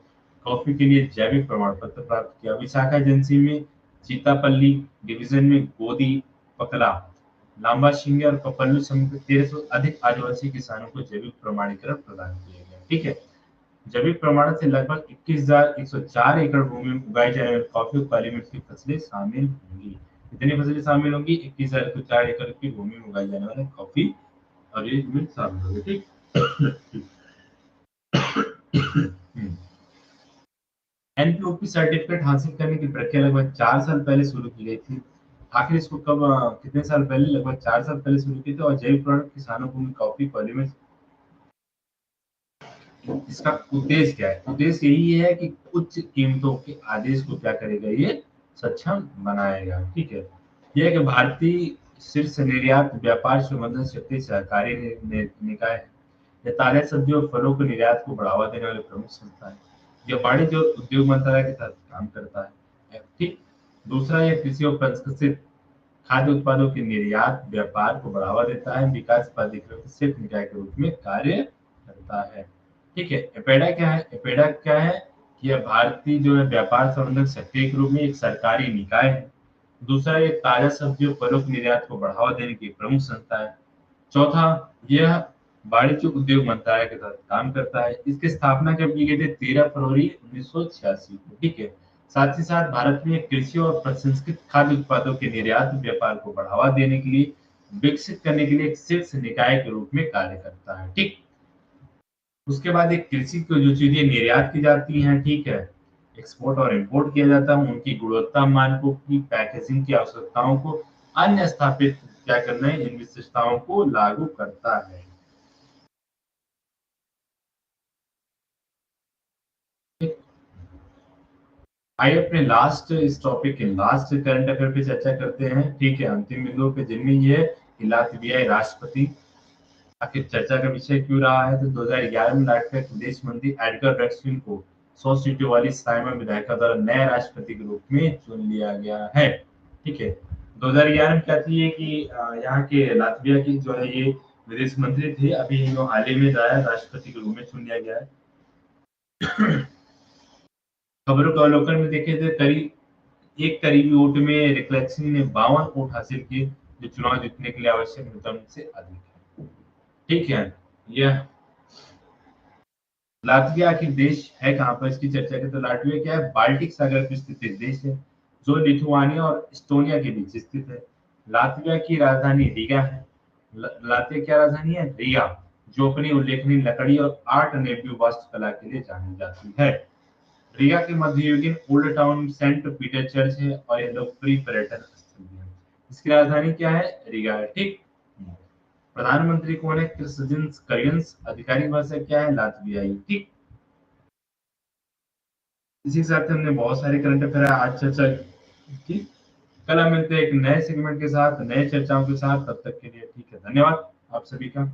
कॉफी के लिए जैविक प्रमाण पत्र प्राप्त किया। विशाखा एजेंसी में चीतापल्ली डिवीजन में गोदी पकला, लांबा शिंगे और पपल्लू समेत 1300 से अधिक आदिवासी किसानों को जैविक प्रमाणीकरण प्रदान किया गया। ठीक है, जैविक प्रमाणन से लगभग 21,104 एकड़ भूमि में उगाई जाने वाली कॉफी और काली मिर्च की फसलें शामिल होंगी। कितनी फसलें शामिल होंगी? 21,104 एकड़ की भूमि में उगाई जाने वाली कॉफी और ये मिर्च शामिल होगी। ठीक, एनपीओपी सर्टिफिकेट हासिल करने की प्रक्रिया लगभग 4 साल पहले शुरू की गई थी। आखिर इसको कब कितने साल पहले? लगभग 4 साल पहले शुरू की थी और जैविक प्रोडक्ट किसानों को कॉफी पॉलीमर्स इसका उद्देश्य क्या है? उद्देश्य यही है कि उच्च कीमतों के आदेश को क्या करेगा, ये सक्षम बनाएगा। ठीक है, यह है कि भारतीय शीर्ष निर्यात व्यापार संवर्धन शक्ति सहकारी निकाय है। ये ताजे सब्जियों और फलों के निर्यात को बढ़ावा देने वाली प्रमुख संस्था है। यह वाणिज्य और उद्योग मंत्रालय के तहत काम करता है। ठीक, दूसरा, यह कृषि और प्रसंस्कृत खाद्य उत्पादों के निर्यात व्यापार को बढ़ावा देता है। विकास प्राधिकरण के शीर्ष निकाय के रूप में कार्य करता है। ठीक है, एपेडा क्या है? एपेडा क्या है? यह भारतीय जो है व्यापार संवर्धन सक्रिय के रूप में एक सरकारी निकाय है। दूसरा, ये ताजा सब्जियों फलों के निर्यात को बढ़ावा देने की प्रमुख संस्था है। चौथा, यह वाणिज्य उद्योग मंत्रालय के तहत काम करता है। इसकी स्थापना कब की गई थी? 13 फरवरी 1986 को। ठीक है, साथ ही साथ भारत में कृषि और प्रसंस्कृत खाद्य उत्पादों के निर्यात व्यापार को बढ़ावा देने के लिए, विकसित करने के लिए एक शीर्ष निकाय के रूप में कार्य करता है। ठीक, उसके बाद एक कृषि की जो चीजें निर्यात की जाती हैं, ठीक है, एक्सपोर्ट और इंपोर्ट किया जाता है, उनकी गुणवत्ता मानकों की, पैकेजिंग की आवश्यकताओं को अन्य स्थापित क्या करना है, इन विशिष्टताओं को लागू करता है। आइए अपने लास्ट इस टॉपिक के लास्ट करंट अफेयर पे चर्चा करते हैं। ठीक है, अंतिम बिंदु पे, जिनमें ये है कि लातवियाई राष्ट्रपति आखिर चर्चा का विषय क्यों रहा है। तो 2011 में लाटविया के विदेश मंत्री एडगर वेक्सविन को 100 सीटों वाली साइमा विधायिका द्वारा नए राष्ट्रपति के रूप में चुन लिया गया है। ठीक है, 2011 में क्या थी ये कि यहाँ के लातविया की जो है ये विदेश मंत्री थे, अभी इनको हाल ही में जो है राष्ट्रपति के रूप में चुन लिया गया है। खबरों के अवलोकन में देखे थे, करीब एक करीबी वोट में रिफ्लेक्सी ने 52 वोट हासिल किए, जो चुनाव जीतने के लिए आवश्यक न्यूनतम से अधिक है। ठीक है, यह लातविया आखिर देश है कहाँ पर, इसकी चर्चा करें तो लातविया क्या है, बाल्टिक सागर पर स्थित एक देश है जो लिथुआनिया और एस्टोनिया के बीच स्थित है। लातविया की राजधानी रिगा है। लातविया क्या राजधानी है? रिगा, जो अपनी उल्लेखनीय लकड़ी और आर्ट नेटिव वास्तुकला के लिए जानी जाती है। रिगा के मध्ययुगीन old town saint Peter church है और यह लोकप्रिय पर्यटन स्थल भी है। इसकी राजधानी क्या है? रिगा है। ठीक, प्रधानमंत्री कौन है? क्रिस्टजन्स करियंस। आधिकारिक भाषा क्या है? लातवियाई। ठीक, इसी के साथ हमने बहुत सारे करंट अफेयर आज चर्चा की। कल हम मिलते हैं एक नए सेगमेंट के साथ, नए चर्चाओं के साथ। तब तक के लिए ठीक है, धन्यवाद आप सभी का।